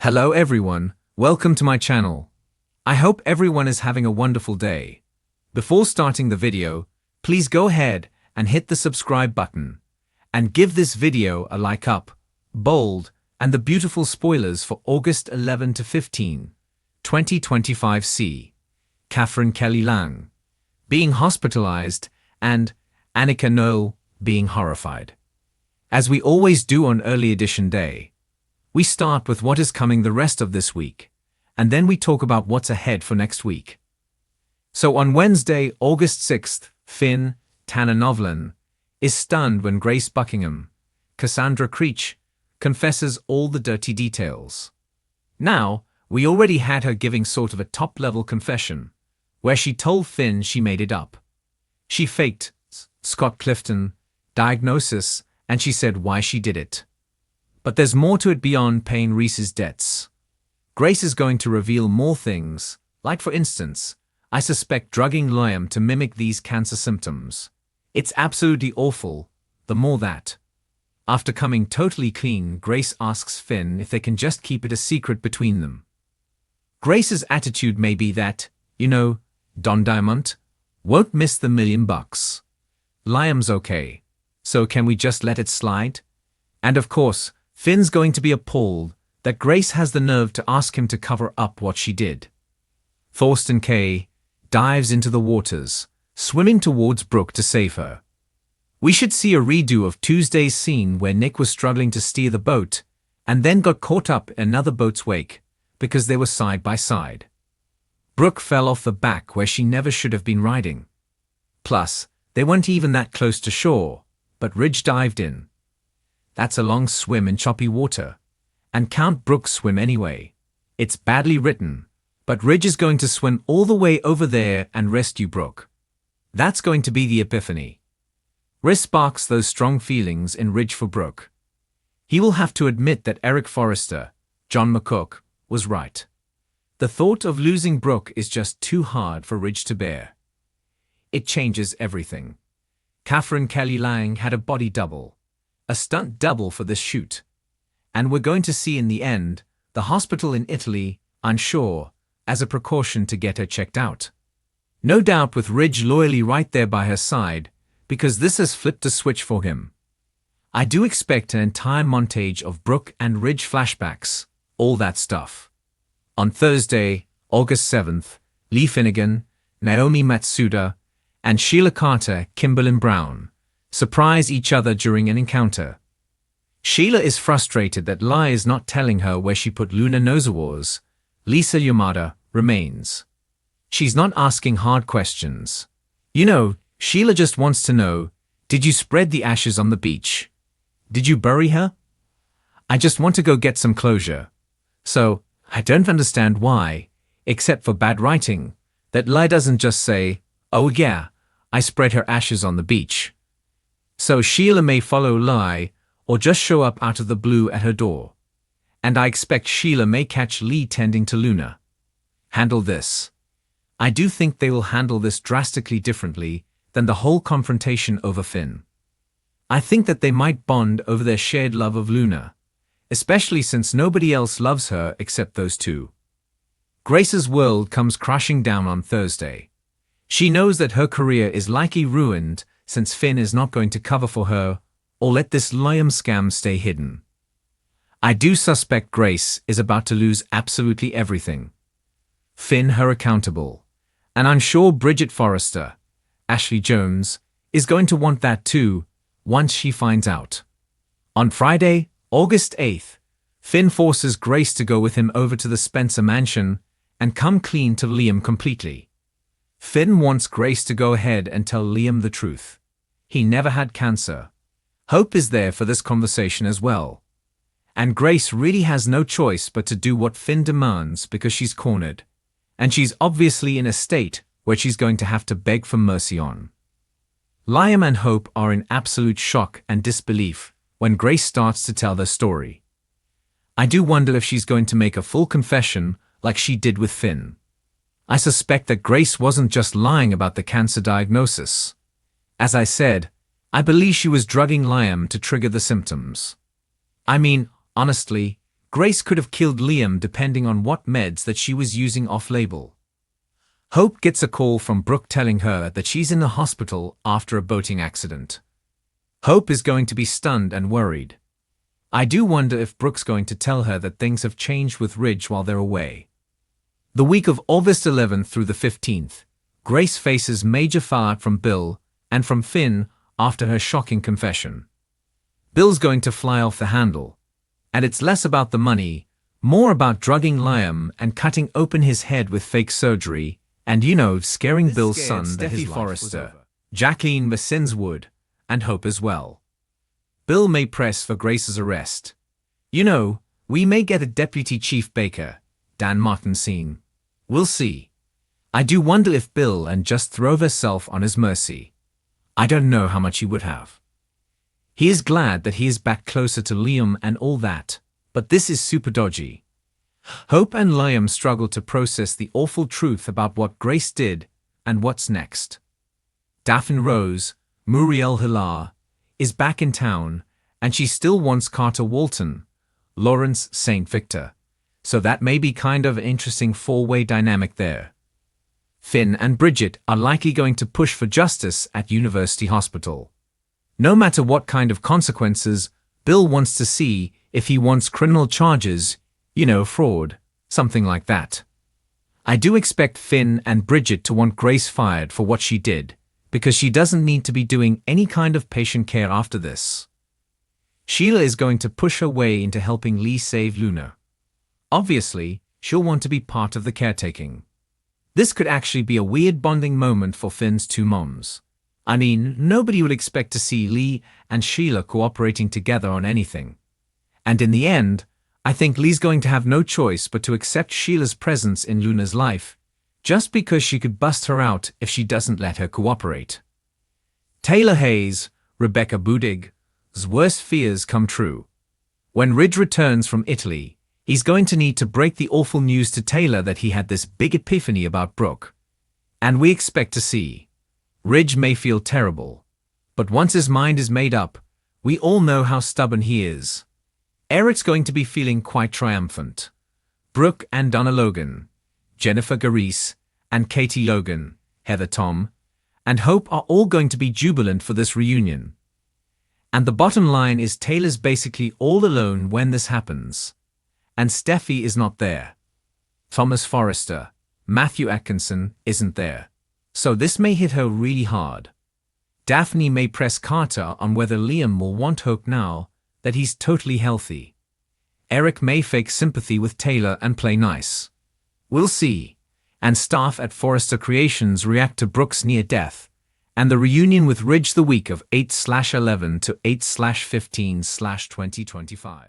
Hello everyone, welcome to my channel. I hope everyone is having a wonderful day. Before starting the video, please go ahead and hit the subscribe button and give this video a like up, bold, and the beautiful spoilers for August 11 to 15, 2025 c. Catherine Kelly Lang being hospitalized and Annika Noel being horrified. As we always do on early edition day, we start with what is coming the rest of this week, and then we talk about what's ahead for next week. So on Wednesday, August 6th, Finn, Tanner Novlan, is stunned when Grace Buckingham, Cassandra Creech, confesses all the dirty details. Now, we already had her giving sort of a top-level confession, where she told Finn she made it up. She faked Scott Clifton diagnosis, and she said why she did it. But there's more to it beyond paying Reese's debts. Grace is going to reveal more things, like for instance, I suspect drugging Liam to mimic these cancer symptoms. It's absolutely awful, the more that. After coming totally clean, Grace asks Finn if they can just keep it a secret between them. Grace's attitude may be that, Don Diamond won't miss the $1 million. Liam's okay, so can we just let it slide? And of course, Finn's going to be appalled that Grace has the nerve to ask him to cover up what she did. Thorsten Kaye dives into the waters, swimming towards Brooke to save her. We should see a redo of Tuesday's scene where Nick was struggling to steer the boat and then got caught up in another boat's wake because they were side by side. Brooke fell off the back where she never should have been riding. Plus, they weren't even that close to shore, but Ridge dived in. That's a long swim in choppy water. And can't Brooke swim anyway? It's badly written, but Ridge is going to swim all the way over there and rescue Brooke. That's going to be the epiphany. Riz sparks those strong feelings in Ridge for Brooke. He will have to admit that Eric Forrester, John McCook, was right. The thought of losing Brooke is just too hard for Ridge to bear. It changes everything. Catherine Kelly Lang had a body double. A stunt double for this shoot. And we're going to see in the end, the hospital in Italy, unsure, as a precaution to get her checked out. No doubt with Ridge loyally right there by her side, because this has flipped a switch for him. I do expect an entire montage of Brooke and Ridge flashbacks, all that stuff. On Thursday, August 7th, Lee Finnegan, Naomi Matsuda, and Sheila Carter, Kimberlyn Brown, surprise each other during an encounter. Sheila is frustrated that Lai is not telling her where she put Luna Nozawar's. Lisa Yamada remains. She's not asking hard questions. Sheila just wants to know, did you spread the ashes on the beach? Did you bury her? I just want to go get some closure. So, I don't understand why, except for bad writing, that Lai doesn't just say, oh yeah, I spread her ashes on the beach. So Sheila may follow Lai, or just show up out of the blue at her door. And I expect Sheila may catch Lee tending to Luna. Handle this. I do think they will handle this drastically differently than the whole confrontation over Finn. I think that they might bond over their shared love of Luna, especially since nobody else loves her except those two. Grace's world comes crashing down on Thursday. She knows that her career is likely ruined since Finn is not going to cover for her or let this Liam scam stay hidden. I do suspect Grace is about to lose absolutely everything. Finn her accountable. And I'm sure Bridget Forrester, Ashley Jones, is going to want that too, once she finds out. On Friday, August 8th, Finn forces Grace to go with him over to the Spencer mansion and come clean to Liam completely. Finn wants Grace to go ahead and tell Liam the truth. He never had cancer. Hope is there for this conversation as well. And Grace really has no choice but to do what Finn demands because she's cornered. And she's obviously in a state where she's going to have to beg for mercy on. Liam and Hope are in absolute shock and disbelief when Grace starts to tell their story. I do wonder if she's going to make a full confession like she did with Finn. I suspect that Grace wasn't just lying about the cancer diagnosis. As I said, I believe she was drugging Liam to trigger the symptoms. I mean, honestly, Grace could have killed Liam depending on what meds that she was using off-label. Hope gets a call from Brooke telling her that she's in the hospital after a boating accident. Hope is going to be stunned and worried. I do wonder if Brooke's going to tell her that things have changed with Ridge while they're away. The week of August 11th through the 15th, Grace faces major fallout from Bill and from Finn after her shocking confession. Bill's going to fly off the handle, and it's less about the money, more about drugging Liam and cutting open his head with fake surgery and, scaring Bill's son Steffi Forrester, Jacqueline Messinswood, and Hope as well. Bill may press for Grace's arrest. We may get a Deputy Chief Baker, Dan Martin scene. We'll see. I do wonder if Bill and just throw herself on his mercy. I don't know how much he would have. He is glad that he is back closer to Liam and all that, but this is super dodgy. Hope and Liam struggle to process the awful truth about what Grace did and what's next. Daphne Rose, Muriel Hilar, is back in town, and she still wants Carter Walton, Lawrence St. Victor, so that may be kind of an interesting four-way dynamic there. Finn and Bridget are likely going to push for justice at University Hospital. No matter what kind of consequences, Bill wants to see if he wants criminal charges, fraud, something like that. I do expect Finn and Bridget to want Grace fired for what she did, because she doesn't need to be doing any kind of patient care after this. Sheila is going to push her way into helping Lee save Luna. Obviously, she'll want to be part of the caretaking. This could actually be a weird bonding moment for Finn's two moms. I mean, nobody would expect to see Lee and Sheila cooperating together on anything. And in the end, I think Lee's going to have no choice but to accept Sheila's presence in Luna's life, just because she could bust her out if she doesn't let her cooperate. Taylor Hayes, Rebecca Budig's worst fears come true. When Ridge returns from Italy, he's going to need to break the awful news to Taylor that he had this big epiphany about Brooke. And we expect to see. Ridge may feel terrible, but once his mind is made up, we all know how stubborn he is. Eric's going to be feeling quite triumphant. Brooke and Donna Logan, Jennifer Gareese, and Katie Logan, Heather Tom, and Hope are all going to be jubilant for this reunion. And the bottom line is Taylor's basically all alone when this happens. And Steffi is not there. Thomas Forrester, Matthew Atkinson isn't there. So this may hit her really hard. Daphne may press Carter on whether Liam will want Hope now that he's totally healthy. Eric may fake sympathy with Taylor and play nice. We'll see. And staff at Forrester Creations react to Brooke's near death, and the reunion with Ridge the week of 8/11 to 8/15/2025.